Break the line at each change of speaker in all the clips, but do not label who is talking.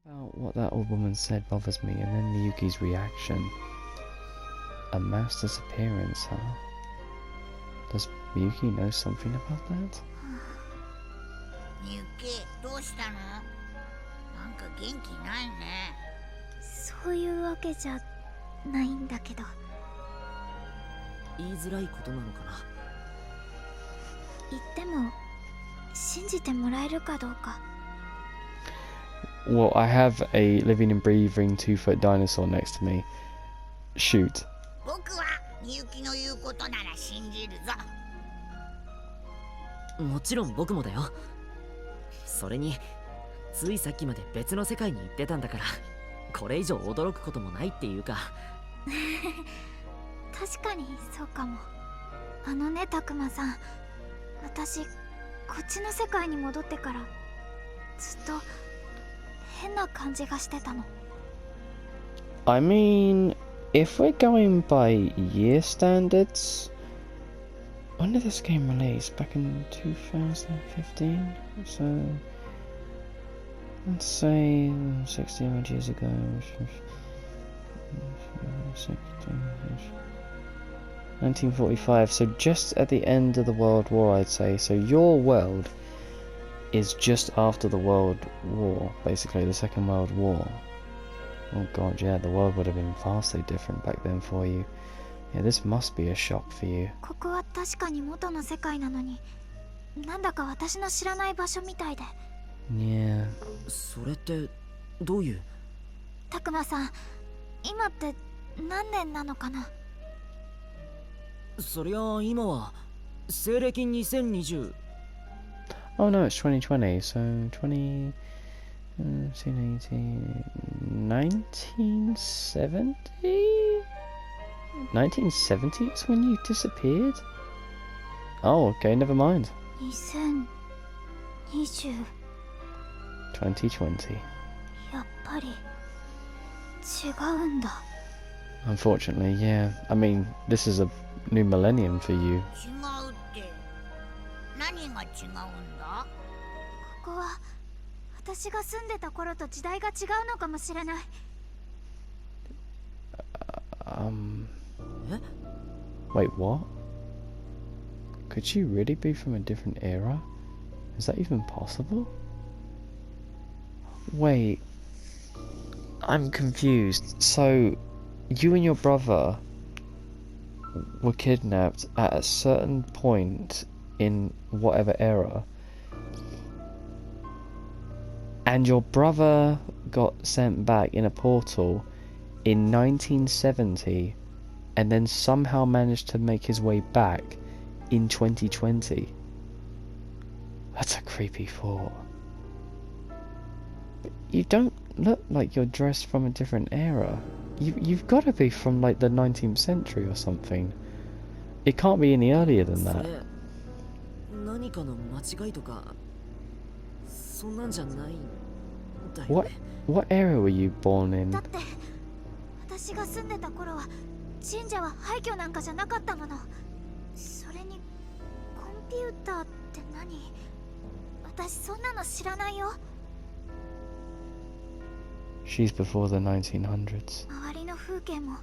What that old woman said bothers me, and then Miyuki's reaction. A mass disappearance, huh? Does Miyuki know something about that?
みゆき、どうしたの？なんか元気ないね。
そういうわけじゃないんだけど。
言いづらいことなのかな。
言っても信じてもらえるかどうか。
Well, I have a living and breathing 2-foot dinosaur next to me. Shoot.
僕はみゆきの言うことなら信じるぞ。
もちろん僕もだよ。それについさっきまで別の世界に行ってたんだから、これ以上驚くこともないっていうか。
確かにそうかも。あのね、たくまさん、私こっちの世界に戻ってからずっと変な感じがしてたの。
I mean, if we're going by year standards, when did this game release? Back in 2015? So, let's say 60 odd years ago. 1945, so just at the end of the World War, I'd say. So your world is just after the World War, basically the Second World War. Oh god, yeah, the world would have been vastly different back then for you. Yeah, this must be a shock for you.
ここは確かに元の世界なのに、なんだか私の知らない場所みたいで。
Yeah.
それってどういう？
たくまさん、今って何年なのかな？
そりゃ今は西暦2020。
Oh no, it's 2020, so 20... 1970? 1970 is when you disappeared? Oh, okay, never mind.
2020。
2020.
やっぱり違うんだ。
Unfortunately, yeah. I mean, this is a new millennium for you.
違うって何が違うんだ？
ここは私が住んでた頃と時代が違うのかもしれない。
Wait, what? Could she really be from a different era? Is that even possible? Wait, I'm confused. So, you and your brother were kidnapped at a certain point in whatever era, and your brother got sent back in a portal in 1970, and then somehow managed to make his way back in 2020. That's a creepy thought. You don't look like you're dressed from a different era. You've got to be from like the 19th century or something. It can't be any earlier than
そ
that.
れ何かの間違いとかそんなんじゃないんだよね。
What era were you born in?
だって私が住んでた頃は神社は廃墟なんかじゃなかったもの。それにコンピューターって何？私そんなの知らないよ。
She's before the 1900s.
周りの風景も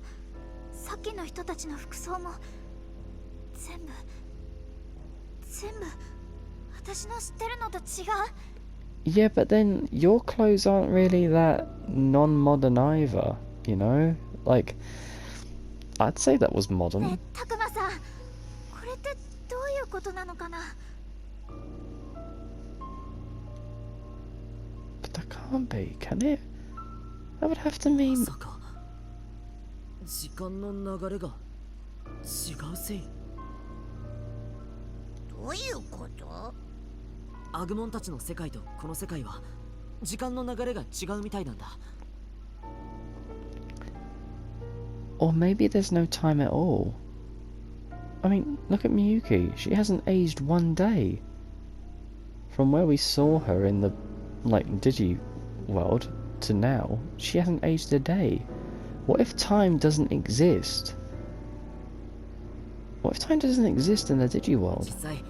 さっきの人たちの服装も全部私の知ってるのと違う。
Yeah, but then your clothes aren't really that non-modern either, you know? Like, I'd say that was
ね
modern.
え、たくまさん、これってどういうことなのかな？
But that can't be, can it? That would have to mean...
まさか時間の流れが違うせい？
どういうこと？
アグモンたちの世界とこの世界は時間の流れが違うみたいなんだ。
Or maybe there's no time at all. I mean, look at Miyuki. She hasn't aged one day. From where we saw her in the, like, Digi world to now, she hasn't aged a day. What if time doesn't exist? What if time doesn't exist in the Digi world?
実際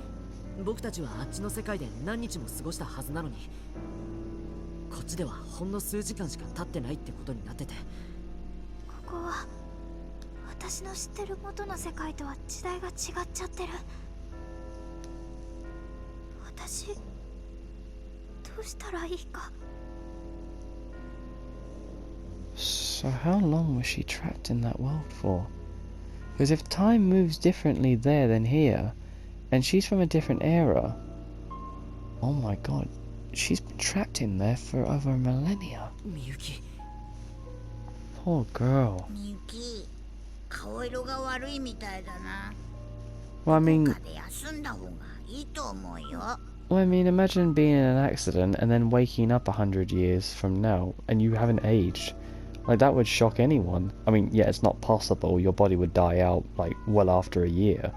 僕たちはあっちの世界で何日も過ごしたはずなのに、こっちではほんの数時間しか経ってないってことになってて。
ここは私の知ってる元の世界とは時代が違っちゃってる。私どうしたらいいか。
So how long was she trapped in that world for? Because if time moves differently there than here, and she's from a different era, oh my god, she's been trapped in there for over a millennia.
みゆき。
Poor girl.
みゆき、顔色が悪いみたいだな。
Well, I
ど
mean,
っかで休んだ方がいいと思うよ。
imagine being in an accident and then waking up 100 years from now, and you haven't aged. Like, that would shock anyone. I mean, yeah, it's not possible. Your body would die out, like, well after a year.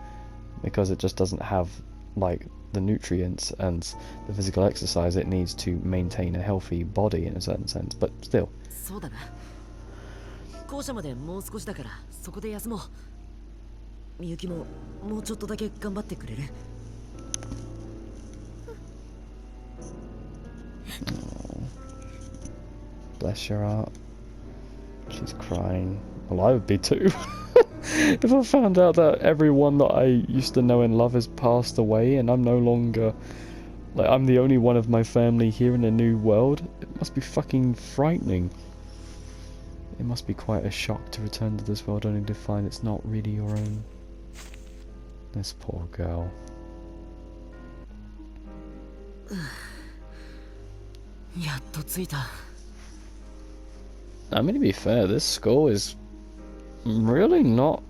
Because it just doesn't have, like, the nutrients and the physical exercise it needs to maintain a healthy body in a certain sense. But still.
そうだな。校舎までもう少しだからそこで休もう。みゆきももうちょっとだけ頑張ってくれる？
Bless your heart. She's crying. Well, I would be too. If I found out that everyone that I used to know and love has passed away and I'm no longer... Like, I'm the only one of my family here in a new world, it must be fucking frightening. It must be quite a shock to return to this world only to find it's not really your own. This poor girl.
やっと着いた。
I mean, to be fair, this school is really not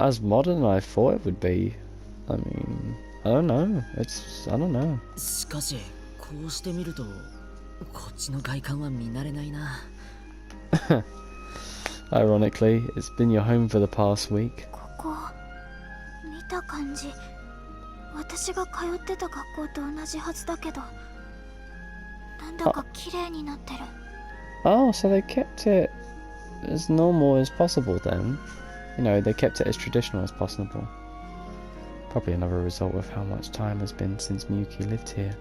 as modern as I thought it would be. I mean, I don't know. I don't know.
しかしこうしてみるとこっちの外観は見慣れないな。
Ironically, it's been your home for the past week.
ここ見た感じ私が通ってた学校と同じはずだけど、なんだか綺麗になってる。
Oh, so they kept it as normal as possible then. You know, they kept it as traditional as possible. Probably another result of how much time has been since Miyuki lived here.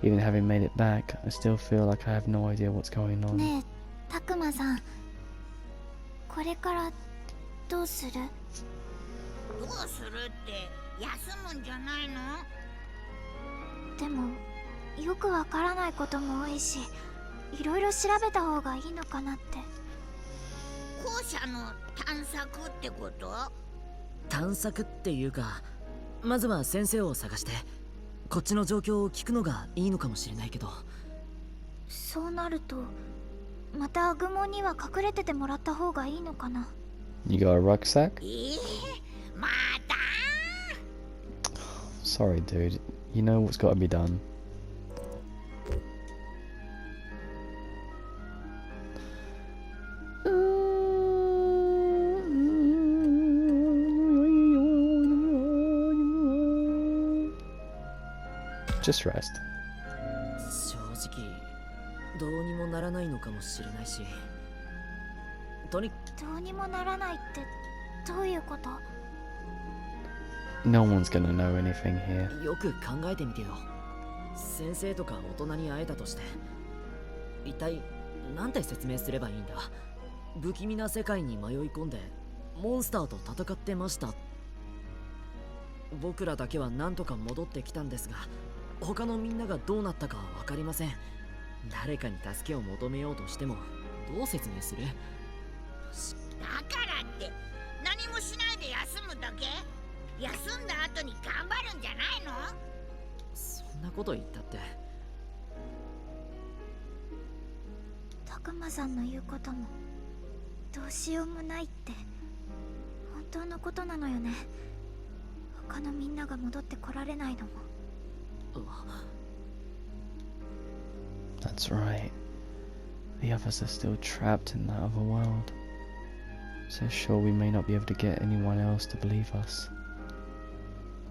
Even having made it back, I still feel like I have no idea what's going on.
ねえ、たくまさん、これからどうする？
どうするって休むんじゃないの？
でもよくわからないことも多いし、いろいろ調べた方がいいのかなって。
校舎の探索ってこと？
探索っていうか、まずは先生を探してこっちの状況を聞くのがいいのかもしれないけど。
そうなるとまた愚問には隠れててもらった方がいいのかな。
You got a rucksack?
また？
Sorry, dude. You know what's got to be done. Just rest.
正直どうにもならないのかもしれないし、とに
どうにもならないってどういうこと？
No one's gonna know anything here.
よく考えてみてよ。先生とか大人に会えたとして一体なんて説明すればいいんだ。不気味な世界に迷い込んでモンスターと戦ってました。僕らだけは何とか戻ってきたんですが、他のみんながどうなったかは分かりません。誰かに助けを求めようとしてもどう説明する？
だからって何もしないで休むだけ？休んだ後に頑張るんじゃないの？
そんなこと言ったって。
たくまさんの言うこともどうしようもないって本当のことなのよね。他のみんなが戻ってこられないのも。
That's right. The others are still trapped in that other world. So sure, we may not be able to get anyone else to believe us.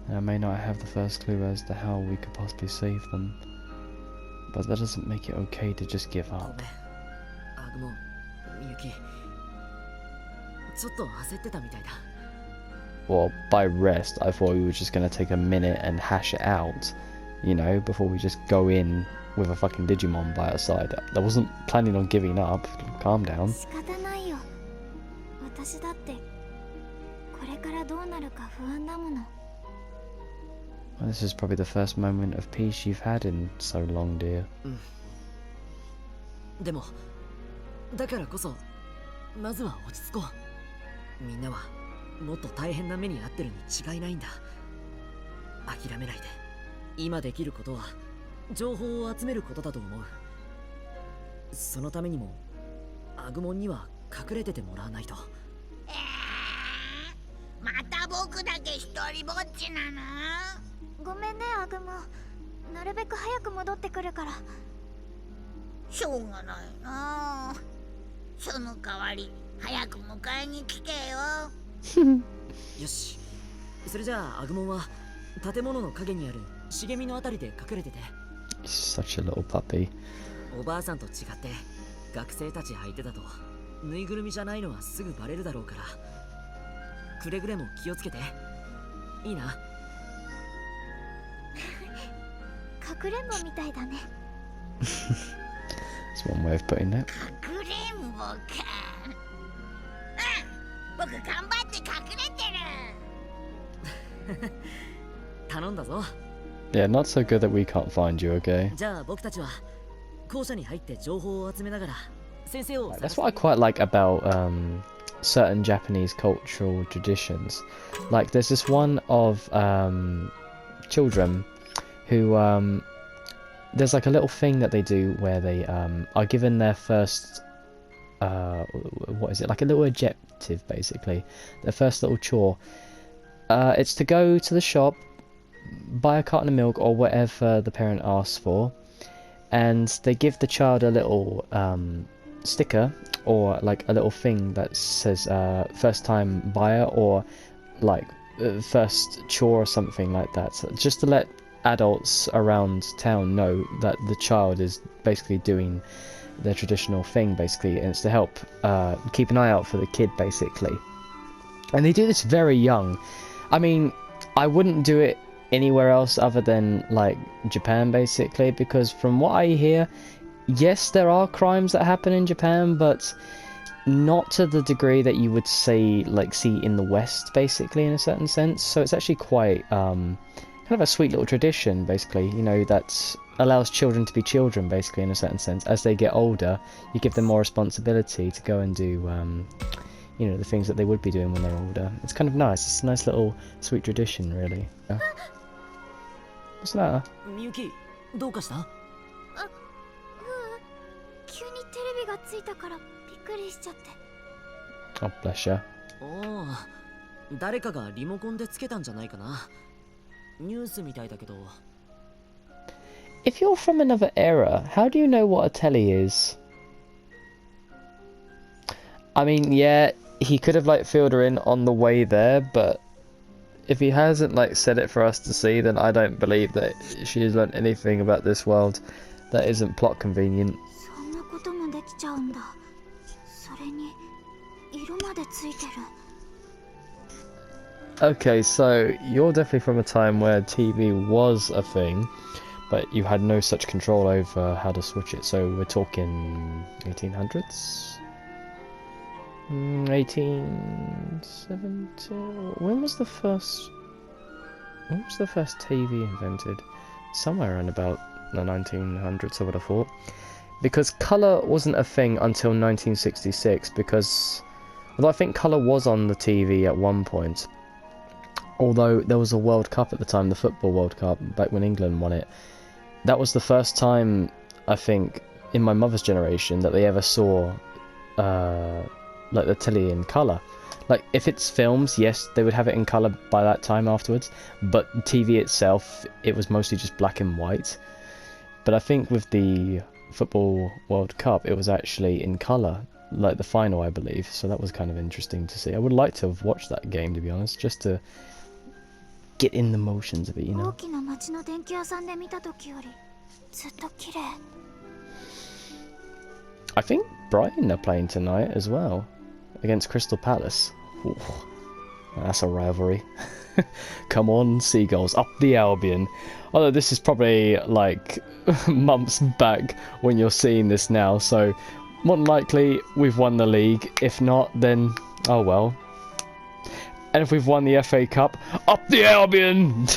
And I may not have the first clue as to how we could possibly save them. But that doesn't make it okay to just give
ご
up.
めん、アグモン、みゆき、ちょっと焦ってたみたいだ。
Well, by rest, I thought we were just going to take a minute and hash it out, you know, before we just go in with a fucking Digimon by her side. I wasn't planning on giving up. Calm down.
仕方ないよ。私だってこれからどうなるか不安だもの。
Well, this is probably the first moment of peace you've had in so long, dear.
でもだからこそまずは落ち着こう。みんなはもっと大変な目に遭ってるに違いないんだ。諦めないで。今できることは情報を集めることだと思う。そのためにもアグモンには隠れててもらわないと。
また僕だけ一人ぼっちなの？
ごめんねアグモ。なるべく早く戻ってくるから。
しょうがないな。その代わり早く迎えに来てよ。
よし、それじゃあアグモンは建物の陰にある茂みのあたりで隠れてて。
He's such a little puppy.
おばあさんと違って学生たち相手だとぬいぐるみじゃないのはすぐバレるだろうから、くれぐれも気をつけていいな。
かくれんぼみたいだね。
That's one way of putting it.
かくれんぼか。僕頑張って隠れてる。
頼んだぞ。
Yeah, not so good that we can't find you, okay?
じゃあ僕たちは校舎に入って情報を集めながら先生を
That's what I quite like about certain Japanese cultural traditions. Like, there's this one of children who there's like a little thing that they do where they are given their first what is it, like a little objective, basically their first little chore. It's to go to the shop, buy a carton of milk or whatever the parent asks for, and they give the child a little sticker or like a little thing that says first time buyer or like first chore or something like that, so just to let adults around town know that the child is basically doing their traditional thing, basically, and it's to help keep an eye out for the kid, basically. And they do this very young. I mean, I wouldn't do it anywhere else other than like Japan, basically, because from what I hear, yes, there are crimes that happen in Japan, but not to the degree that you would say like see in the West, basically, in a certain sense. So it's actually quite kind of a sweet little tradition, basically, you know, that allows children to be children, basically, in a certain sense. As they get older, you give them more responsibility to go and do you know, the things that they would be doing when they're older. It's kind of nice. It's a nice little sweet tradition, really. Yeah. What's that?
みゆき、どうかした？
急にテレビがついたからびっくりしちゃって。
Oh, bless you.
おお、誰かがリモコンでつけたんじゃないかな。ニュースみたいだけど。
If you're from another era, how do you know what a telly is? I mean, yeah, he could have like filled her in on the way there, but if he hasn't like said it for us to see, then I don't believe that she has learned anything about this world that isn't plot convenient.
そんなこともできちゃうんだ。それに色までついてる。
Okay, so you're definitely from a time where TV was a thing, but you had no such control over how to switch it. So we're talking 1800s? 1870? When was the first TV invented? Somewhere around about the 1900s, I would have thought. Because colour wasn't a thing until 1966, because although I think colour was on the TV at one point, although there was a World Cup at the time, the Football World Cup, back when England won it. That was the first time, I think, in my mother's generation that they ever saw like the telly in colour. Like, if it's films, yes, they would have it in colour by that time afterwards, but TV itself, it was mostly just black and white. But I think with the Football World Cup, it was actually in colour, like the final, I believe, so that was kind of interesting to see. I would like to have watched that game, to be honest, just to get in the motions of it, you know.
大きな町の電気屋さんで見た時よりずっと綺麗。
I think Brighton are playing tonight as well, against Crystal Palace. Ooh, That's a rivalry. Come on, seagulls, up the Albion. Although this is probably like months back when you're seeing this now, so more than likely we've won the league. If not, then oh well. And if we've won the FA Cup, up the Albion!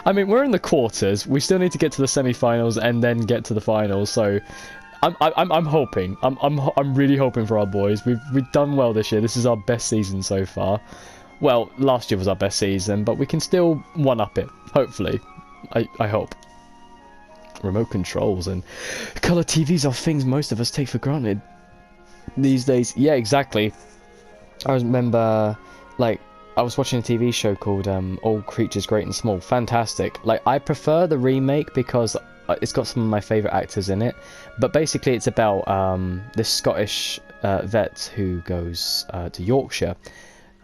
I mean, we're in the quarters. We still need to get to the semi-finals and then get to the finals. So, I'm hoping. I'm really hoping for our boys. We've done well this year. This is our best season so far. Well, last year was our best season, but we can still one-up it. Hopefully, I hope. Remote controls and color TVs are things most of us take for granted these days. Yeah, exactly. I remember, like, I was watching a TV show called All Creatures Great and Small. Fantastic. Like, I prefer the remake because it's got some of my favourite actors in it. But basically it's about this Scottish vet who goes to Yorkshire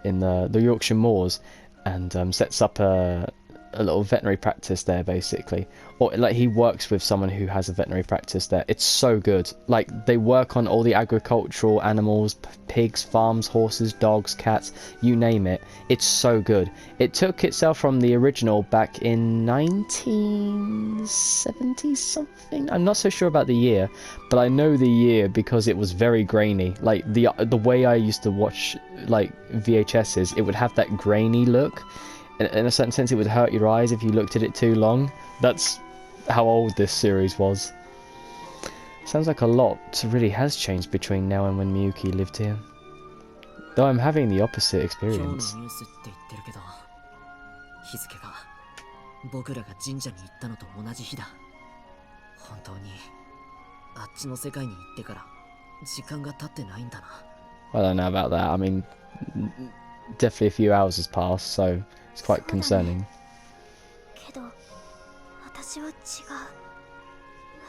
in the Yorkshire Moors and sets up a little veterinary practice there, basically. Or like he works with someone who has a veterinary practice there. It's so good. Like, they work on all the agricultural animals, pigs, farms, horses, dogs, cats, you name it. It's so good. It took itself from the original back in 1970 something. I'm not so sure about the year, but I know the year because it was very grainy. Like the way I used to watch like VHSs, it would have that grainy look. In a certain sense, it would hurt your eyes if you looked at it too long. That's how old this series was. Sounds like a lot really has changed between now and when Miyuki lived here. Though I'm having the opposite experience.
僕らが神社に行ったのと同じ日だ。本当にあっちの世界に行ってから時間が経ってないんだな。
I don't know about that. I mean, definitely a few hours has passed, so it's quite concerning.
けど私は違う。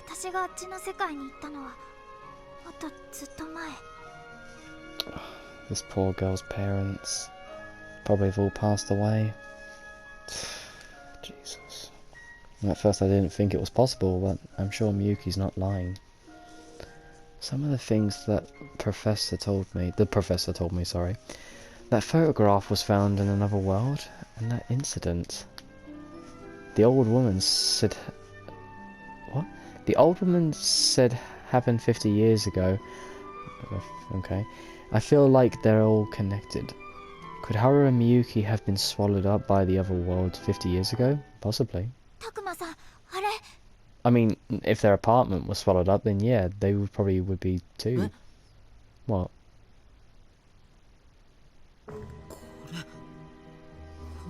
私があっちの世界に行ったのはもっとずっと前。
This poor girl's parents probably have all passed away. Jesus. At first I didn't think it was possible, but I'm sure Miyuki's not lying. Some of the things that the professor told me, that photograph was found in another world, and that incident. The old woman said... What? The old woman said happened 50 years ago. Okay. I feel like they're all connected. Could Haru and Miyuki have been swallowed up by the other world 50 years ago? Possibly.
たくまさん、あれ。
I mean, if their apartment was swallowed up, then yeah, they probably would be too. What?
こ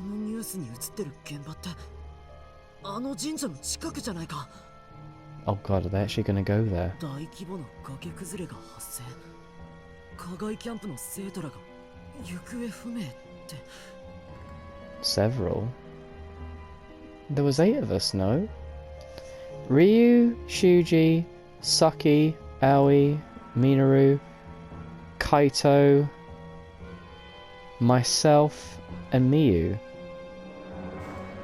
のニュースに映ってる現場ってあの神社の近くじゃないか。
Oh god, are they actually gonna go there?
大規模な崖崩れが発生。課外キャンプの生徒らが行方不明って。
Several? There was 8 of us, no? Ryu, Shuji, Saki, Aoi, Minoru, Kaito, myself, and Miyu.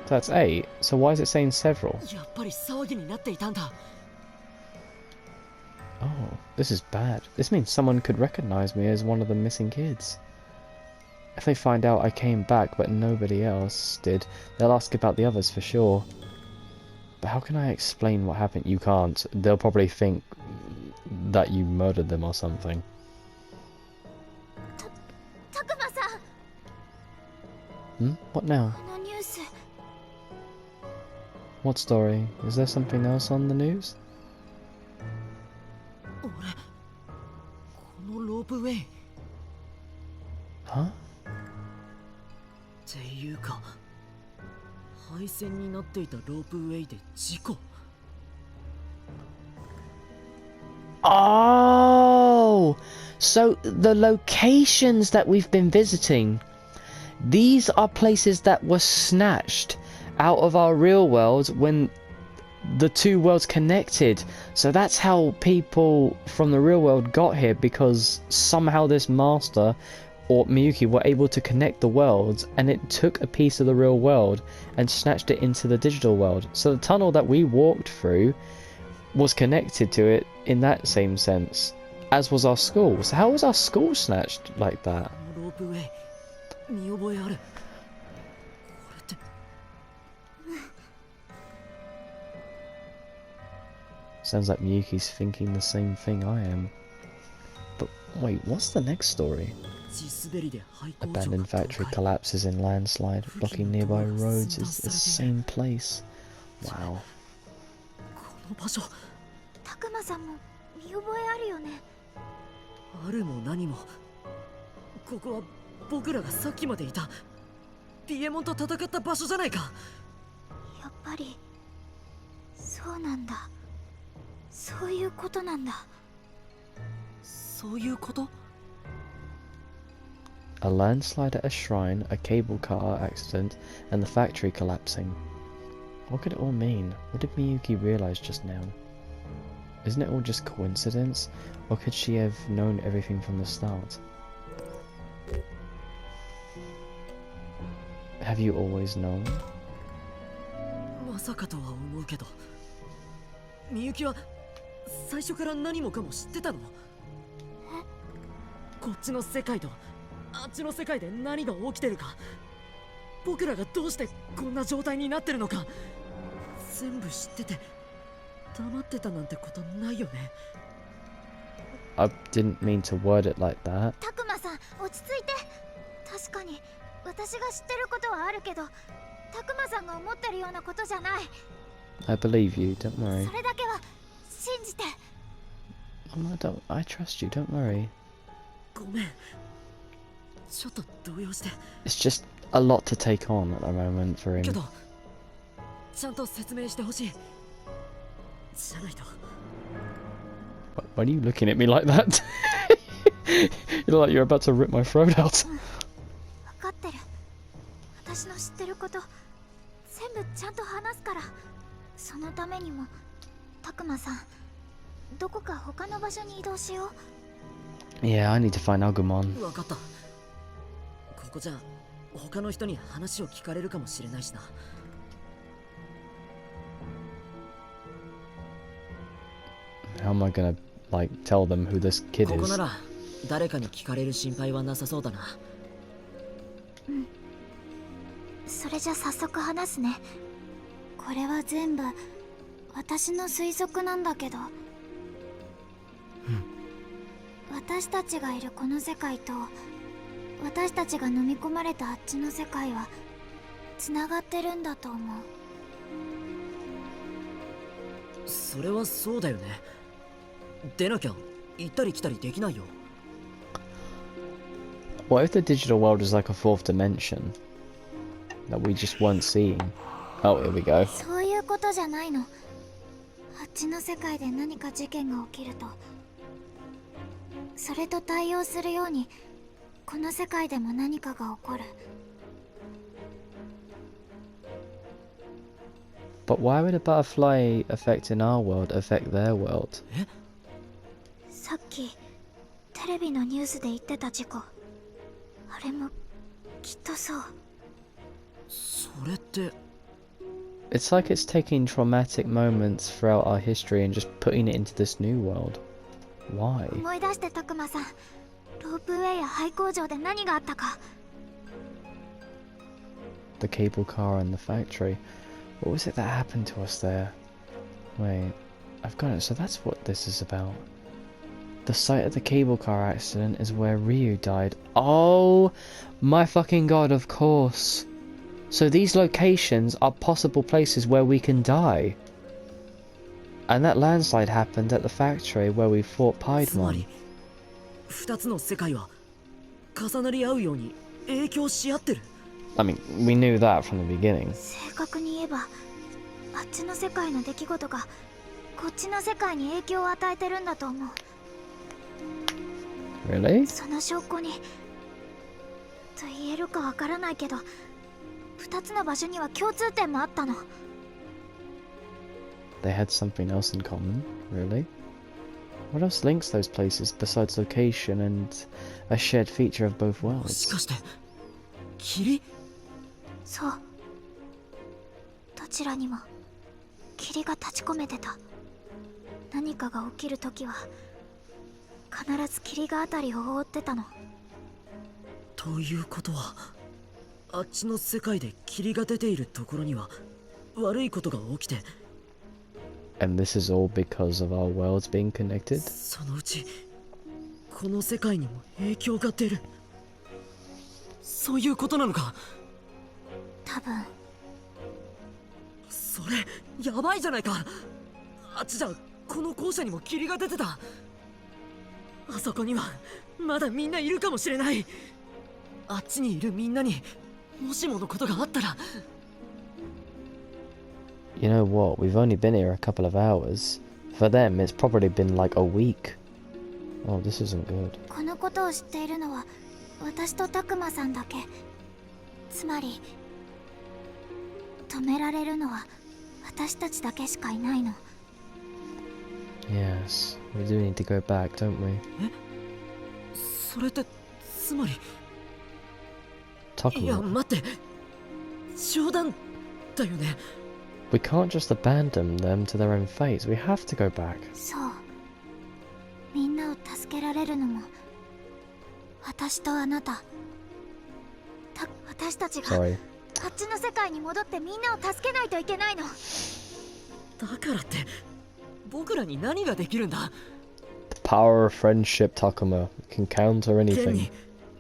That's 8. So why is it saying several?
やっぱり騒ぎになっていたんだ。
Oh, this is bad. This means someone could recognize me as one of the missing kids. If they find out I came back but nobody else did, they'll ask about the others for sure. But how can I explain what happened? You can't. They'll probably think that you murdered them or something.
たくまさん。
Hmm? What now?
このニュース。
What story? Is there something else on the news?
俺、このロープウェイ。
Huh?
っていうか、廃線になっていたロープウェイで事故。
Oh! So the locations that we've been visiting, these are places that were snatched out of our real world when the two worlds connected. So that's how people from the real world got here, because somehow this master or Miyuki were able to connect the worlds, and it took a piece of the real world and snatched it into the digital world. So the tunnel that we walked through was connected to it in that same sense, as was our school. So how was our school snatched like that?
このロープウェイ、見覚えある。これって。
Sounds like Miyuki's thinking the same thing I am. But wait, what's the next story?
地滑りで廃工場が
Abandoned
倒
factory
壊。
collapses in landslide, blocking nearby roads. Is the same place. Wow.
この場所、
たくまさんも見覚えあるよね。
あるも何も。ここは僕らがさっきまでいたディエモンと戦った場所じゃないか。
やっぱりそうなんだ。そういうことなんだ。
そういうこと？
A landslide at a shrine, a cable car accident, and the factory collapsing. What could it all mean? What did Miyuki realize just now? Isn't it all just coincidence? Or could she have known everything from the start? Have you always known?
まさかとは思うけど、みゆきは最初から何もかも知ってたの？こっちの世界とあっちの世界で何が起きてるか、僕らがどうしてこんな状態になってるのか、全部知ってて黙ってたなんてことないよね。
I didn't mean to word it like that.
たくまさん、落ち着いて。確かに私が知ってることはあるけど、たくまさんが思ってるようなことじゃない。
I believe you, don't worry.
それだけは信じて。
Oh, no, I trust you, don't worry.
ごめん、ちょっと動揺して。
It's just a lot to take on at the moment for
け
him.
どちゃんと説明してほしい。じゃないと。
Why are you looking at me like that? You look like you're about to rip my throat out.
分かってる。私の知ってること全部ちゃんと話すから。そのためにもたくまさん、どこか他の場所に移動しよう。
Yeah, I need to find Agumon.
分かった。ここじゃ他の人に話を聞かれるかもしれないしな。
How am I gonna, like, tell them who this kid
ここ
is?
なら誰かに聞かれる心配はなさそうだな。
それじゃ早速話すね。これは全部私の推測なんだけど、私たちがいるこの世界と私たちが飲み込まれたあっちの世界はつながってるんだと思う。
それはそうだよね。出なきゃ行ったり来たりできないよ。
What if the digital world is like a fourth dimension that we just weren't seeing? Oh, here we go.
そういうことじゃないの。あっちの世界で何か事件が起きると、それと対応するようにこの世界でも何かが起こる。
But why would a butterfly effect in our world affect their world?
さっきテレビのニュースで言ってた事故、あれもきっとそう。
それって。
It's like it's taking traumatic moments throughout our history and just putting it into this new world. Why?
思い出してたくまさん、ロープウェイや廃工場で何があったか。
The cable car and the factory. What was it that happened to us there? Wait, I've got it. So that's what this is about. The site of the cable car accident is where Ryu died. Oh my fucking god, of course. So these locations are possible places where we can die. And that landslide happened at the factory where we fought
つま
Piedmon.
り2つの世界は重なり合うように影響し合ってる。
I mean, we knew that from the beginning.
正確に言えば、あっちの世界の出来事がこっちの世界に影響を与えてるんだと思う。
Really?
その証拠にと言えるかわからないけど、2つの場所には共通点もあったの。
They had something else in common. Really? What else links those places besides location and a shared feature of both
もし
worlds?
かして霧？
そう、どちらにも霧が立ち込めてた。何かが起きるときは必ず霧があたりを覆ってたの。
ということは、あっちの世界で霧が出ているところには悪いことが起きて、
And this is all because of our worlds being connected?
そのうちこの世界にも影響が出る、そういうことなのか。
多分。
それやばいじゃないか。あっちじゃこの校舎にも霧が出てた。あそこにはまだみんないるかもしれない。あっちにいるみんなにもしものことがあったら。
You know what? We've only been here a couple of hours. For them, it's probably been like a week. Oh, this isn't good.
このことを知っているのは私とタクマさんだけ。つまり止められるのは私たちだけしかいないの。
Yes, we do need to go back, don't we?
それってつまり。いや
Takuma.
待って、冗談だよね。
We can't just abandon them to their own fates. We have to go back.
そう。みんなを助けられるのも私とあなた。私たちが
Sorry.
あっちの世界に戻ってみんなを助けないといけないの。
だからって僕らに何ができるんだ。
The power of friendship, Takuma. Can counter
現
anything.
に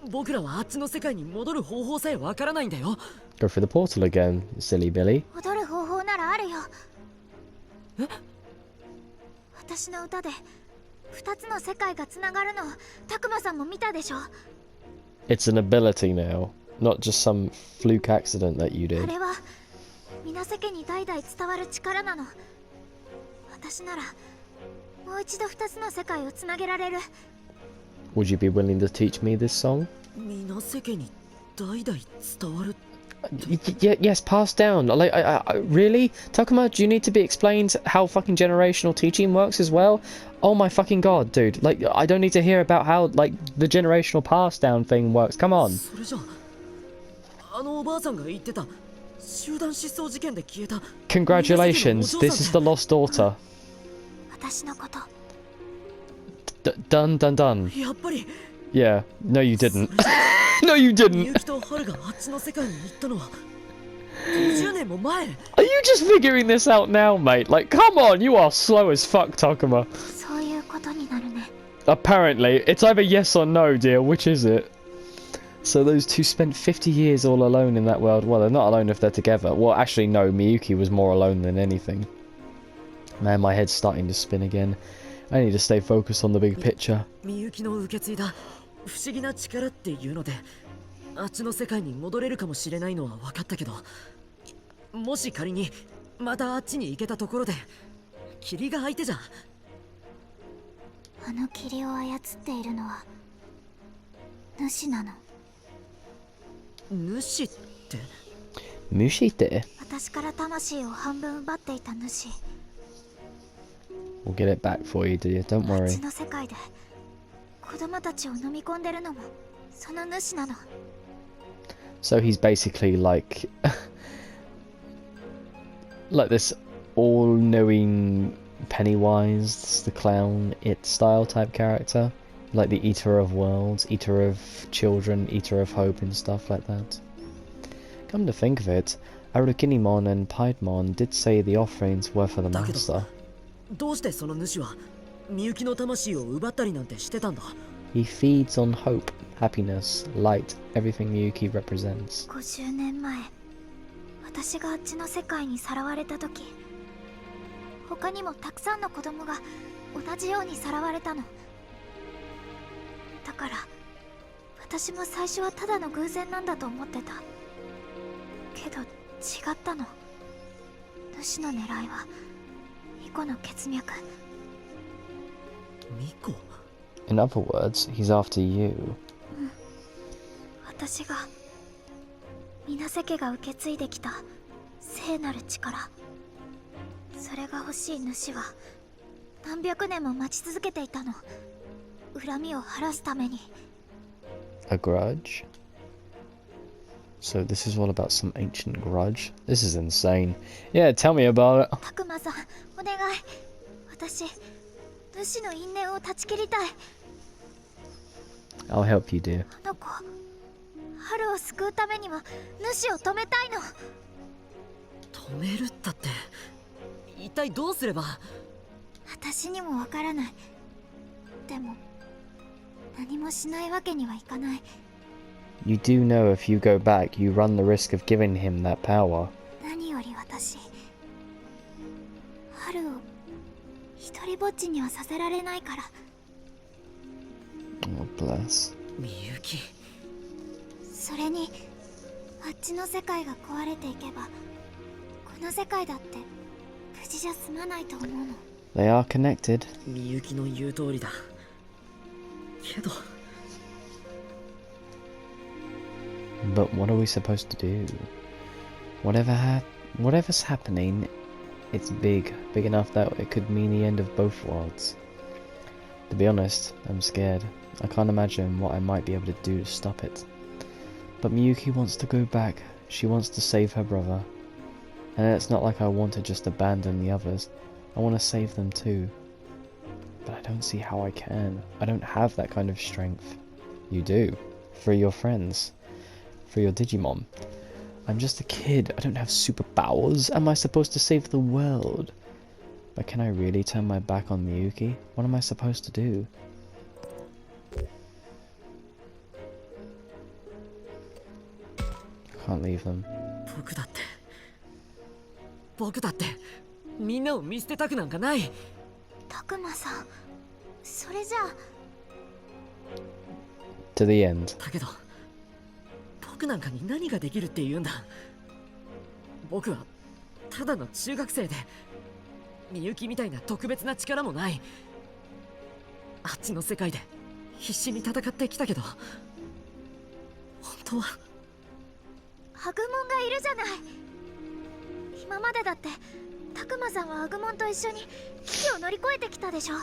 僕らはあっちの世界に戻る方法さえわからないんだよ。
Go through the portal again, silly Billy.
戻る方法ならあるよ。
え、
私の歌で2つの世界がつながるのをタクマさんも見たでしょ。
It's an ability now, not just some fluke accident that you
あ
did.
れは皆世間に代々伝わる力なの。私ならもう一度2つの世界をつなげられる。
Would you be willing to teach me this song?
皆世間に代々伝わる。
Yes, passed down. Like, really? Takuma, do you need to be explained how fucking generational teaching works as well? Oh my fucking god, dude. Like, I don't need to hear about how, like, the generational pass down thing works. Come on.
それじゃあのおばあさんが言ってた集団失踪事件で消えた。
Congratulations, this is the lost daughter.
私のこと。
Done, done, done.
やっぱり
Yeah. No, you didn't. No, you
み
didn't.
ゆきとハルがあっちの世界に行ったのは50年も前。
Are you just figuring this out now, mate? Like, come on, you are slow as fuck, Takuma.
そういうことになるね。
Apparently, it's either yes or no, dear. Which is it? So those two spent 50 years all alone in that world. Well, they're not alone if they're together. Well, actually, no. Miyuki was more alone than anything. Man, my head's starting to spin again. I need to stay focused on the big picture.
みゆきの受け継いだ不思議な力っていうのであっちの世界に戻れるかもしれないのは分かったけど、もし仮にまたあっちに行けたところで霧が相手じゃ。
あの霧を操っているのは主なの。
主って。
Mushite?
私から魂を半分奪っていた主。
We'll get it back for you, dear. Don't
あっ
worry.
ちの世界で子供たちを飲み込んでるのもその主なの。
So he's basically like... like this all-knowing Pennywise, the clown, it style type character. Like the eater of worlds, eater of children, eater of hope and stuff like that. Come to think of it, Arukinimon and Piedmon did say the offerings were for the master.
どうしてその主はみゆきの魂を奪ったりなんてしてたんだ。
He feeds on hope, happiness, light, everything Miyuki represents.
50年前、私があっちの世界にさらわれた時、他にもたくさんの子供が同じようにさらわれたの。だから私も最初はただの偶然なんだと思ってたけど違ったの。主の狙いは巫女の血脈。
ミコ。
In other words, he's after you.
私が皆瀬家が受け継いできた聖なる力、それが欲しい主は何百年も待ち続けていたの。恨みを晴らすために。
A grudge? So this is all about some ancient grudge? This is insane. Yeah, tell me about it.
たくまさん、お願い。私主の因縁を断ち切りたい。
I'll help you, dear.
あの子春を救うためには主を止めたいの。
止めるったって一体どうすれば。
私にもわからない。でも何もしないわけにはいかない。
You do know if you go back, you run the risk of giving him that power.
何より私、春を一人ぼっちにはさせられないから。
Oh, bless.
みゆき。
それにあっちの世界が壊れていけばこの世界だって無事じゃ済まないと思うの。
They are connected.
みゆきの言う通りだけど。
But what are we supposed to do? Whatever's happening, it's big enough that it could mean the end of both worlds. To be honest, I'm scared. I can't imagine what I might be able to do to stop it. But Miyuki wants to go back. She wants to save her brother. And it's not like I want to just abandon the others. I want to save them too. But I don't see how I can. I don't have that kind of strength. You do. For your friends. For your Digimon. I'm just a kid. I don't have superpowers. Am I supposed to save the world? But can I really turn my back on Miyuki? What am I supposed to do? I can't leave them.
僕だってみんなを見捨てたくなんかない。
たくまさん、それじゃあ。
To the end.
だけど僕なんかに何ができるって言うんだ。僕はただの中学生でみゆきみたいな特別な力もない。あっちの世界で必死に戦ってきたけど本当は。
アグモンがいるじゃない。今までだってたくまさんはアグモンと一緒に危機を乗り越えてきたでしょ。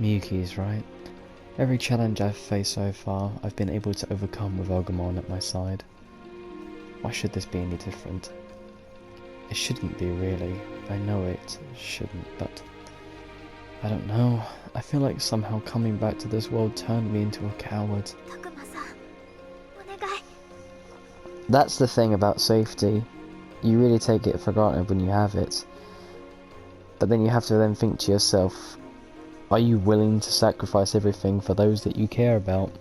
Miyuki is right. Every challenge I've faced so far, I've been able to overcome with Agumon at my side. Why should this be any different? It shouldn't be, really. I know it shouldn't, but I don't know. I feel like somehow coming back to this world turned me into a coward.
たくまさん、お願い。
That's the thing about safety. You really take it for granted when you have it. But then you have to then think to yourself, are you willing to sacrifice everything for those that you care about?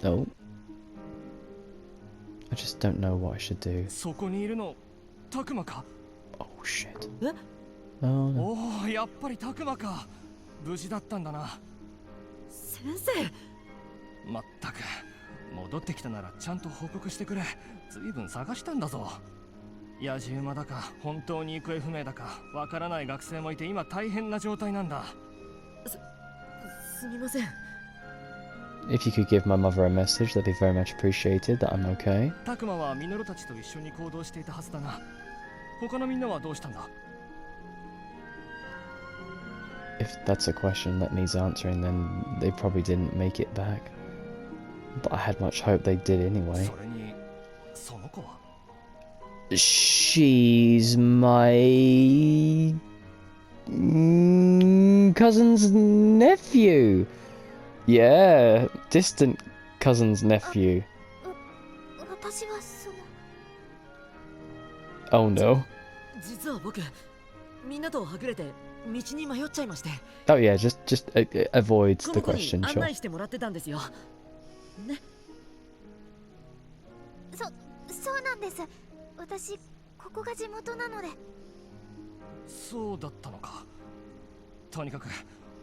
No. I just don't know what I should do.
そこにいるのタクマか。
Oh shit.
え
Oh no.
おお、やっぱりタクマか。無事だったんだな。
先生。
まったく戻ってきたならちゃんと報告してくれ。ずいぶん探したんだぞ。野じ馬だか本当に行方不明だかわからない学生もいて今大変な状態なんだ。
すみません。
If you could give my mother a message, that'd be very much appreciated, that I'm okay.
タクマはミノルたちと一緒に行動していたはずだな。他のみんなはどうしたんだ。
If that's a question that needs answering, then they probably didn't make it back. But I had much hope they did anyway.
それにその子は
She's my cousin's nephew. Yeah, distant cousin's nephew.
私はその。
Oh no.
実は僕みんなとはぐれて道に迷っちゃいまして。
Oh yeah, just avoids
こ
the
の子に
question,
案
sure.
内してもらってたんですよ。ね。
そうなんです。私ここが地元なので。
そうだったのか。とにかく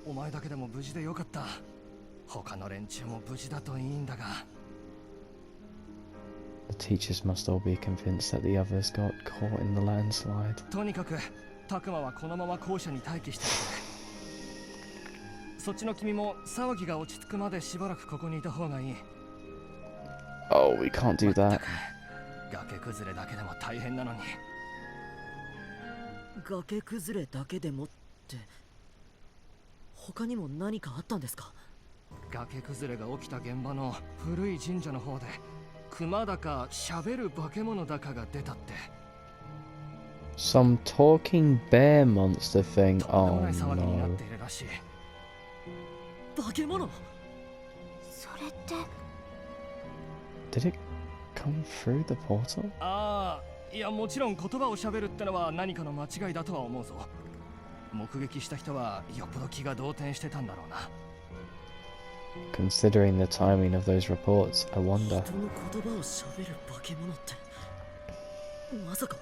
お前だけでも無事でよかった。他の連中も無事だといいんだが。
The teachers must all be convinced that the others got caught in the landslide.
とにかくタクマはこのまま校舎に待機しててくれ。そっちの君も騒ぎが落ち着くまでしばらくここにいた方がいい。
Oh, we can't do
まっ
that.
たく崖崩れだけでも大変なのに。
崖崩れだけでもって他にも何かあったんですか。
崖崩れが起きた現場の古い神社の方で熊だか喋る化け物だかが出たって。
Some talking bear monster thing.
とんでも
Oh
ない騒ぎになっ
no.
ているらしい。
化け物。
それって
Did it come through the portal?
ああ、いやもちろん言葉を喋るってのは何かの間違いだとは思うぞ。目撃した人はよっぽど気が動転してたんだろうな。
Considering the timing of those reports, I
人
wonder.
の言葉を喋る化け物って、まさか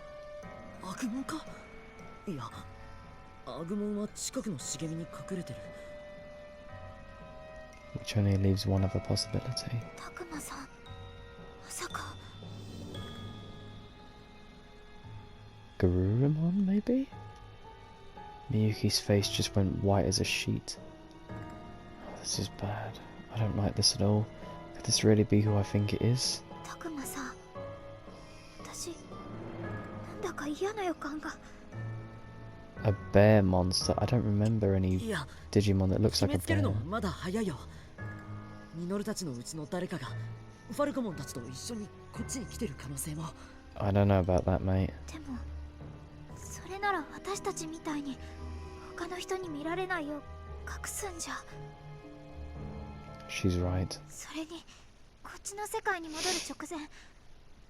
悪夢か。いや、悪夢は近くの茂みに隠れてる。
Which only leaves one other possibility.
たくまさん、まさか
Garurumon, maybe? Miyuki's face just went white as a sheet. Oh, this is bad. I don't like this at all. Could this really be who I think it is?
たくまさん、私なんだか嫌な予感が。
A bear monster? I don't remember any
いや、
Digimon that looks
決
like
め
a
つける
bear.
のはまだ早いよ。ミノルたちのうちの誰かがファルコモンたちと一緒にこっちに来てる可能性も。
I don't know about that, mate.
でもそれなら私たちみたいに他の人に見られないよう隠すんじゃ。
She's right.
それにこっちの世界に戻る直前、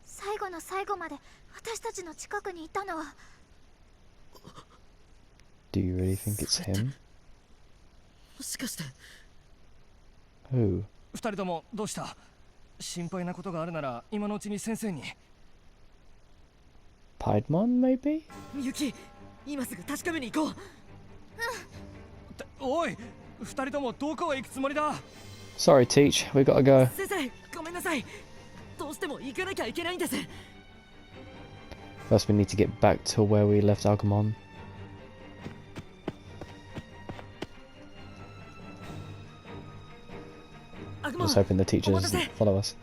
最後の最後まで私たちの近くにいたのは。
Do you really think it's him?
もしかして。
Who?
二人ともどうした？心配なことがあるなら今のうちに先生に。
Piedmon, maybe?
みゆき、今すぐ確かめに行こう。
おい、二人ともどこへ行くつもりだ？
Sorry, Teach. We gotta go.
先生、ごめんなさい。どうしても行かなきゃいけないんです。
First, we need to get back to where we left Agumon.
アグモン、
Let's hoping the teacher
お待た
doesn't
せ。
follow us.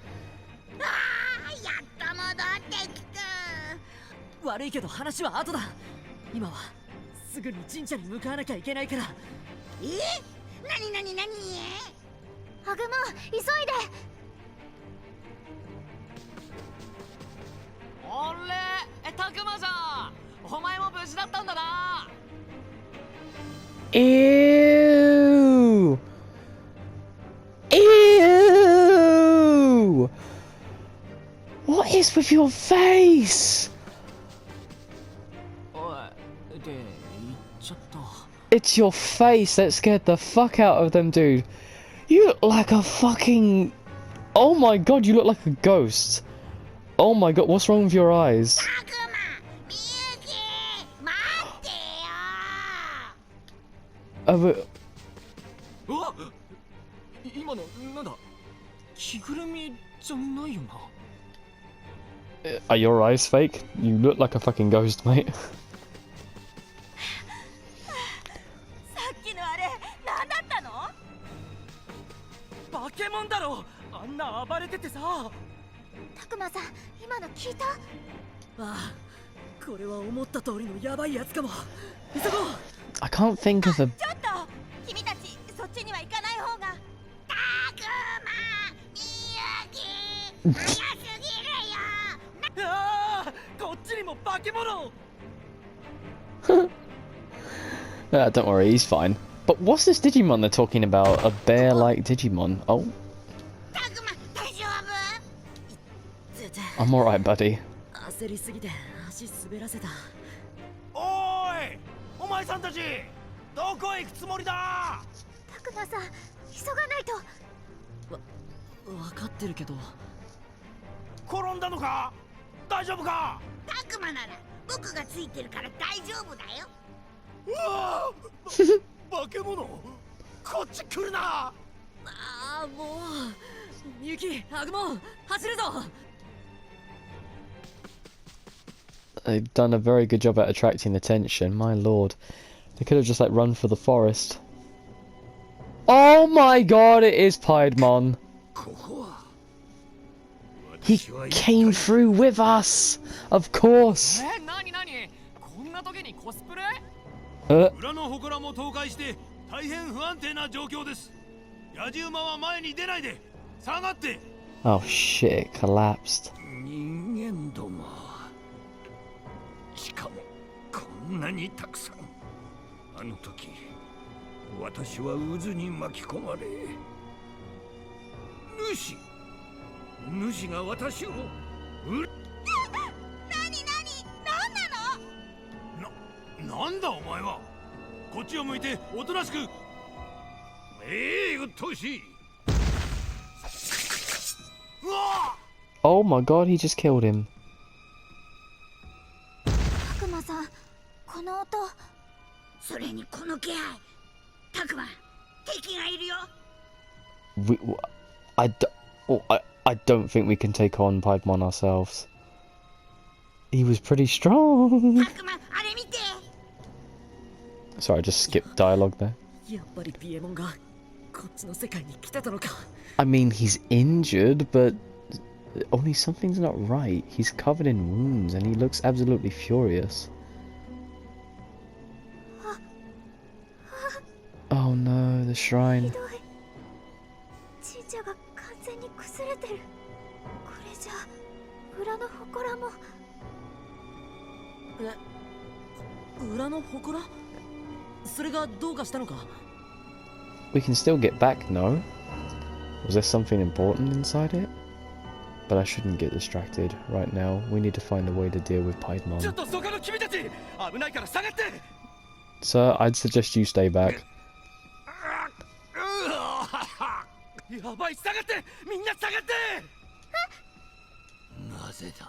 ああ、やっと戻ってきた。
悪いけど話は後だ。今はすぐに神社に向かわなきゃいけないから。
なになになに？
アグモン、急いで。
おれ、たくまじゃん。お前も無事だったんだな。
Ew! Ew! What is with your face?
おい、で、行っちゃった。
It's your face that scared the fuck out of them, dude. You look like a fucking... Oh my god, you look like a ghost. Oh my god, what's wrong with your eyes?
たくま、みゆき、待ってよ。
But
うわっ、今のなんだ？着ぐるみじゃないよな。
are your eyes fake? You look like a fucking ghost, mate.
さっきのあれ何だったの？
化け物だろ。あんな暴れててさ。
たくまさん、今の聞いた？
ああ、これは思った通りのヤバいやつかも。急ごう。
I can't think of a...
ちょっと君たちそっちには行かない方が。
たくま、みゆき、早すぎるよ。
ああ、こっちにも化け物。
don't worry, he's fine. But what's this Digimon they're talking about? A bear-like Digimon? Oh,
たくま、大丈夫？
I'm alright, buddy.
焦りすぎて足滑らせた。
おーい、お前さんたちどこへ行くつもりだ？
たくまさん、急がないと。
わかってるけど。
転んだのか？大丈夫か？
たくまなら僕がついてるから大丈夫だよ。
うわー化け物、こっち来るな。
ああ、もう。みゆき、アグモン、走るぞ。
They've done a very good job at attracting attention, my lord. They could have just like run for the forest. Oh my god, it is Piedmon.
ここは
He came through with us! Of course!
なになに？こんな時にコスプレ？
裏の祠も倒壊して大変不安定な状況です。野獣馬は前に出ないで下がって。
Oh shit, it collapsed.
人間ども、しかもこんなにたくさん。あの時私は渦に巻き込まれ、主が私を何なんだお前は。こっちを向いておとなしく。うっとうしい。うわ
Oh my god, he just killed him.
悪魔さん、この音。
それにこの気配。タクマ、敵がいるよ。
I don't think we can take on Piedmon ourselves. He was pretty strong.
タクマ、あれ見て。
Sorry, I just skipped dialogue there.
やっぱりピエモンがこっちの世界に来てたのか。
I mean, he's injured, but only something's not right. He's covered in wounds and he looks absolutely furious. Oh no, the
ひ
shrine.
どい。神社が完全に崩れてる。これじゃ裏の祠も。
裏の祠？それがどうかしたのか？
We can still get back, no? Was there something important inside it? But I shouldn't get distracted right now. We need to find a way to deal with
ちょっ
Piedmon.
とそこの君たち、危ないから下がって。
Sir, I'd suggest you stay back.
やばい、下がって、みんな下がって。なぜだ。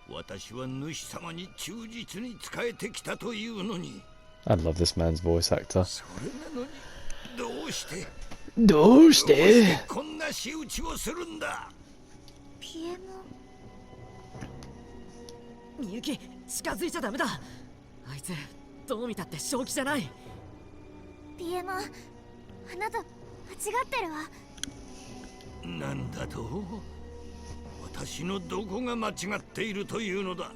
私は主様に忠実に仕えてきたというのに。
I love this man's voice actor.
それなのに、どうして
どうして
こんな仕打ちをするんだ。
ピエモン。
みゆき、近づいちゃダメだ。あいつどう見たって正気じゃない。
ピエモン、あなた間違ってるわ。
なんだと。私のどこが間違っているというのだ。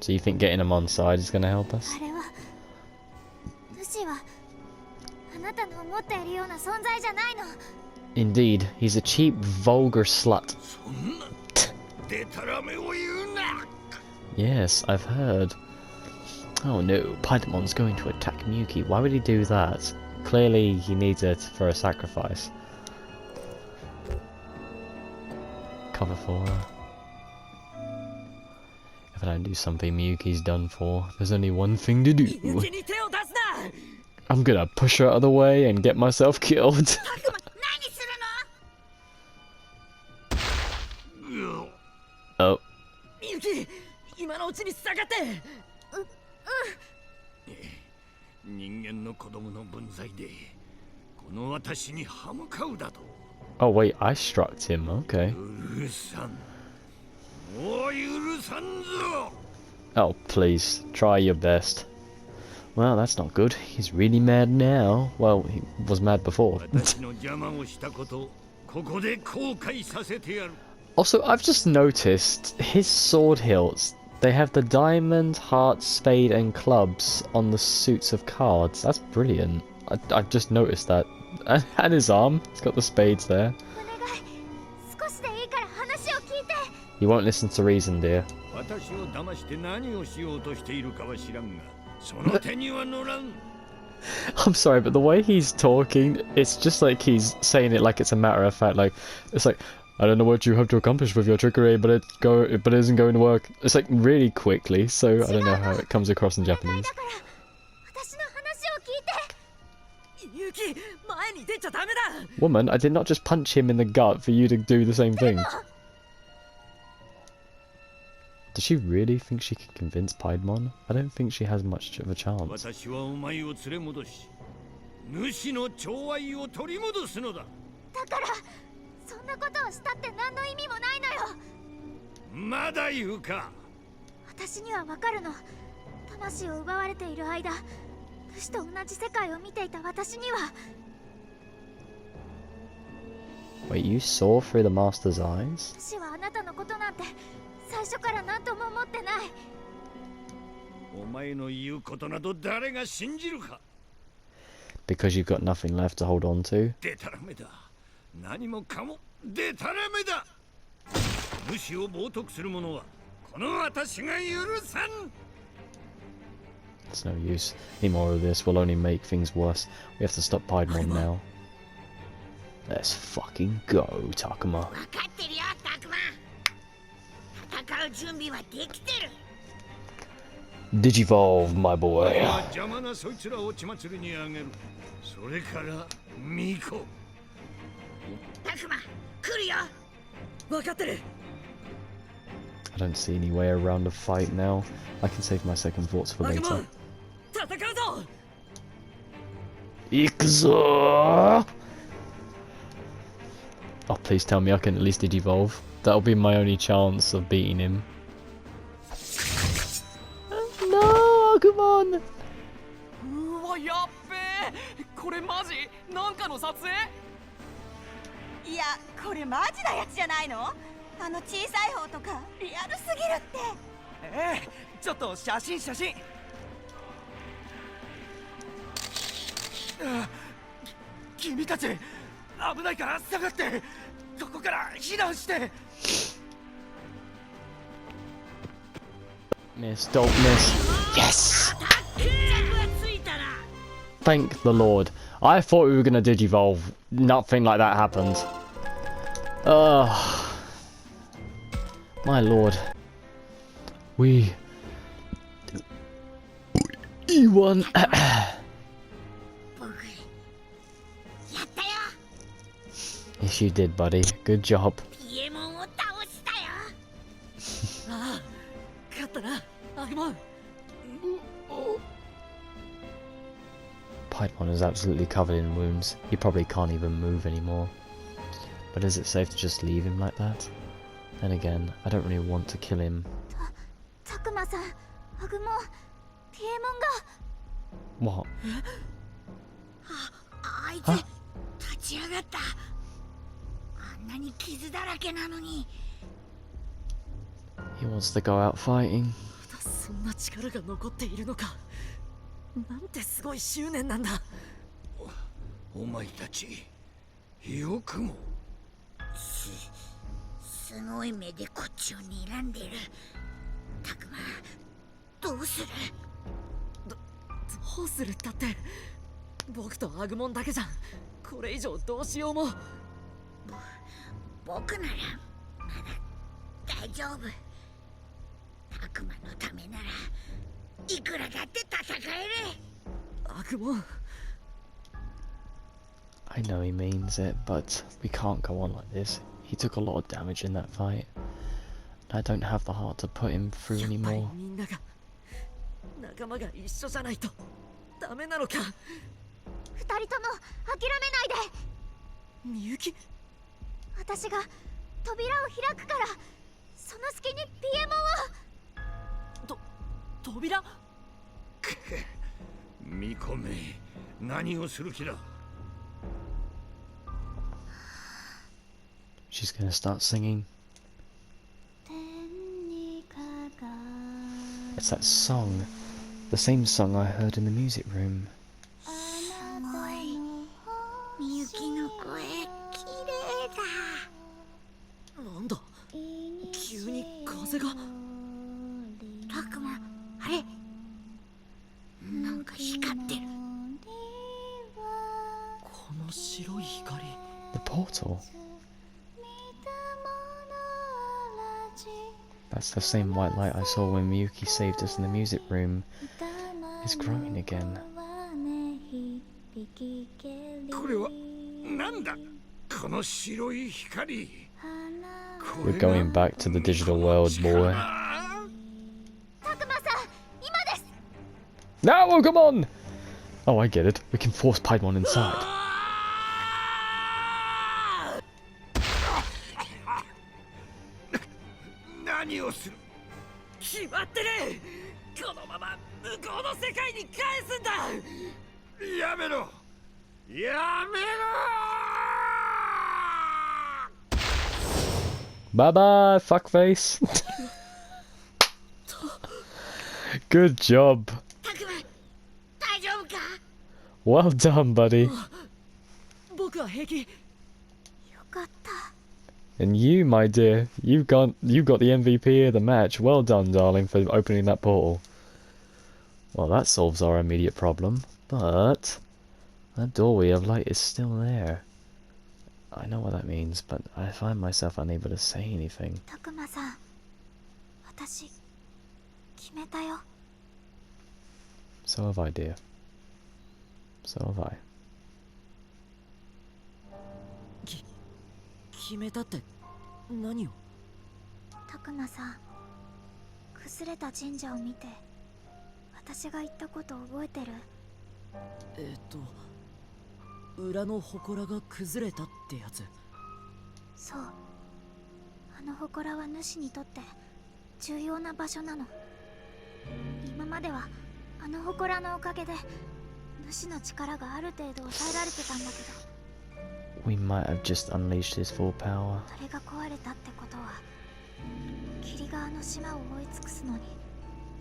So you think getting him on side is going to help us?
あれは主はあなたの思っているような存在じゃないの。
Indeed, he's a cheap, vulgar slut.
そんなでたらめを言うな。
Yes, I've heard. Oh no, Paidemon's going to attack Miyuki. Why would he do that? Clearly he needs it for a sacrifice. Cover for her. If I don't do something, Miyuki's done for. There's only one thing to
みゆ
do.
きに手を出すな。
I'm gonna push her out of the way and get myself killed.
タクマ、何するの。
Oh,
みゆき、今のうちに下がって。
人間の子供の分際でこの私に歯向かうだと。
oh wait, I struck him. Okay.
許さん。もう許さんぞ。
Oh, please, try your best. Well, that's not good. He's really mad now. Well, he was mad before.
私の邪魔をしたこと、ここで後悔させてやる。
Also, I've just noticed his sword hilts. They have the diamond, heart, spade, and clubs on the suits of cards. That's brilliant. I've just noticed that. And his arm. He's got the spades there.
お願い、少しでいいから話を聞いて。
You won't listen to reason, dear.
私を騙して何をしようとしているかは知らんが、その手には乗らん。
I'm sorry, but the way he's talking, it's just like he's saying it like it's a matter of fact. Like, it's like, I don't know what you hope to accomplish with your trickery, but it isn't going to work. It's like really quickly, so I don't know how it comes across in Japanese.
だから私の話を聞いて。
みゆき、前に出ちゃダメだ。
Woman, I did not just punch him in the gut for you to do the same thing. Does she really think she can convince Piedmon? I don't think she has much of a chance.
私はお前を連れ戻し、主の寵愛を取り戻すのだ。
だからそんなことをしたって何の意味もないのよ。
まだ言うか。
私にはわかるの。魂を奪われている間、主と同じ世界を見ていた私には。
Wait, you saw through the Master's eyes?
主はあなたのことなんて最初から何とも思ってない。
お前の言うことなど誰が信じるか。
Because you've got nothing left to hold on to?
でたらめだ。何もかもでたらめだ。主を冒涜する者はこの私が許さん。
It's no use. Any more of this will only make things worse. We have to stop Piedmon now. Let's fucking go, Takuma.
分かってるよタクマ。戦う準備はできてる。
Digivolve, my boy.
邪魔なそいつらを血祭りにあげる。それからミコ。
タクマ来るよ。
分かってる。
I don't see any way around a fight now. I can save my second thoughts for
アグモ
later.
ン、戦うぞ。
Ikuzo! Oh, please tell me I can at least Digivolve. That'll be my only chance of beating him. No, come on!
うわ、やっべえ。これマジ？なんかの撮影？
いや、これマジなやつじゃないの？あの小さい方とかリアルすぎるって。
ええ、ちょっと写真。君たち危ないから下がって、ここから避難して。
Miss, don't miss. Yes!
決着はついたな。
Thank the Lord. I thought we were gonna Digivolve. Nothing like that happened. My Lord. We won.
僕やったよ。
Yes, you did, buddy. Good job.
ピエモンを倒したよ。
ああ、勝ったな、アグモン。
Piedmon is absolutely covered in wounds. He probably can't even move anymore. But is it safe to just leave him like that? Then again, I don't really want to kill him.
タクマさん、アグモン、ピエモンが。
What?
あいつ立ち上がった。あんなに傷だらけなのに。
He wants to go out fighting.
まだそんな力が残っているのか。なんてすごい執念なんだ。
お前たちよくも。
すごい目でこっちを睨んでる。タクマどうする？
どうするったって、僕とアグモンだけじゃん。これ以上どうしようも。
僕ならまだ大丈夫。タクマのためならいくらだって戦える。
アグモン。
I know he means it, but we can't go on like this. He took a lot of damage in that fight. I don't have the heart to put him through
やっぱり
anymore.
みんなが仲間が一緒じゃないとダメなのか。
二人とも諦めないで。
みゆき、
私が扉を開くから、その隙にピエモンを。
扉？
ミコめ、何をする気だ。
She's gonna start singing. It's that song. The same song I heard in the music room.
すごい。みゆきの声きれいだ。
なんだ、急に風が。
タクマあれなんか光ってる。
この白い光。
The portal? That's the same white light I saw when Miyuki saved us in the music room. It's growing again.
これはなんだ。この白い光。
We're going back to the digital world, boy.
タクマさん、今です。
No, oh, come on! Oh, I get it. We can force Piedmon inside.
何をする。
決まってる。このまま向こうの世界に返すんだ。
やめろ。やめろ。
Bye bye, fuckface. Good job.
タクマ大丈夫か？
Well done, buddy.
僕は平気。
よかった。
And you, my dear, you got the MVP of the match. Well done, darling, for opening that portal. Well, that solves our immediate problem, but that doorway of light is still there. I know what that means, but I find myself unable to say anything.
たくまさん、私決めたよ。
So have I, dear. So have I.
決めたって何を？
たくまさん、崩れた神社を見て私が言ったこと覚えてる？
裏の祠が崩れたってやつ。
そう、あの祠は主にとって重要な場所なの。今まではあの祠のおかげで主の力がある程度抑えられてたんだけど、
We might have just unleashed his full power.
それが壊れたってことは霧があの島を覆い尽くすのに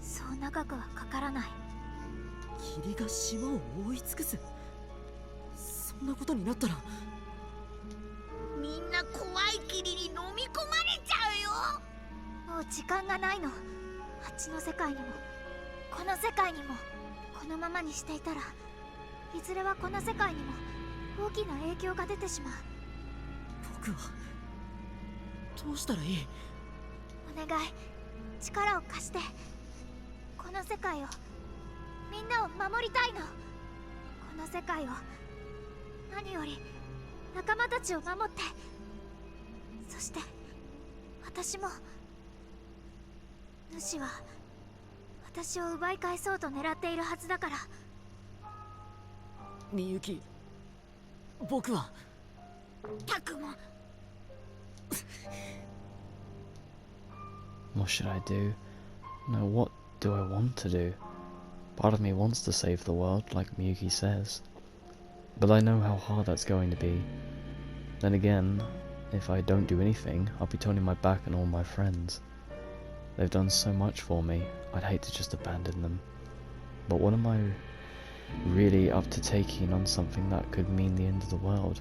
そう長くはかからない。
霧が島を覆い尽くす。そんなことになったら
みんな怖い霧に飲み込まれちゃうよ。
もう時間がないの。あっちの世界にもこの世界にも。このままにしていたらいずれはこの世界にも大きな影響が出てしまう。
僕はどうしたらいい？
お願い、力を貸して。この世界を、みんなを守りたいの。この世界を、何より仲間たちを守って。そして私も。主は私を奪い返そうと狙っているはずだから。
みゆき、僕は
たくま。
What should I do? No, what do I want to do? Part of me wants to save the world, like Miyuki says. But I know how hard that's going to be. Then again, if I don't do anything, I'll be turning my back on all my friends. They've done so much for me, I'd hate to just abandon them. But what am I really up to taking on something that could mean the end of the world?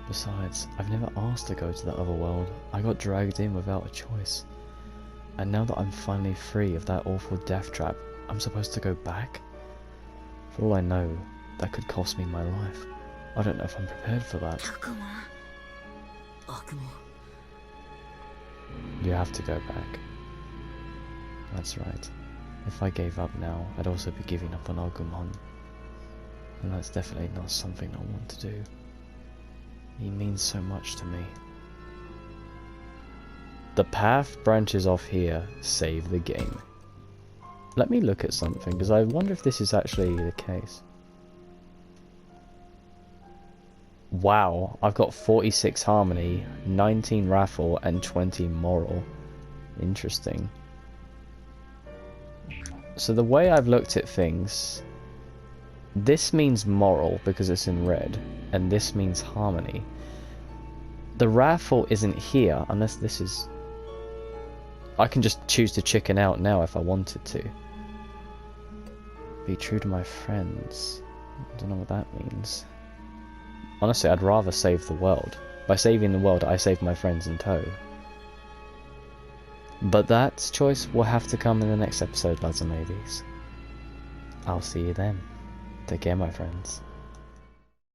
Besides, I've never asked to go to that other world. I got dragged in without a choice. And now that I'm finally free of that awful death trap, I'm supposed to go back? For all I know, that could cost me my life. I don't know if I'm prepared for that.
たくま。
悪魔。
You have to go back. That's right. If I gave up now, I'd also be giving up on Agumon. And that's definitely not something I want to do. He means so much to me. The path branches off here. Save the game. Let me look at something, because I wonder if this is actually the case. Wow, I've got 46 harmony, 19 raffle, and 20 moral. Interesting. So the way I've looked at things, this means moral because it's in red, and this means harmony. The raffle isn't here unless this is... I can just choose to chicken out now if I wanted to. Be true to my friends. I don't know what that means. Honestly, I'd rather save the world. By saving the world, I save my friends in tow. But that choice will have to come in the next episode, lads and ladies. I'll see you then. Take care, my friends.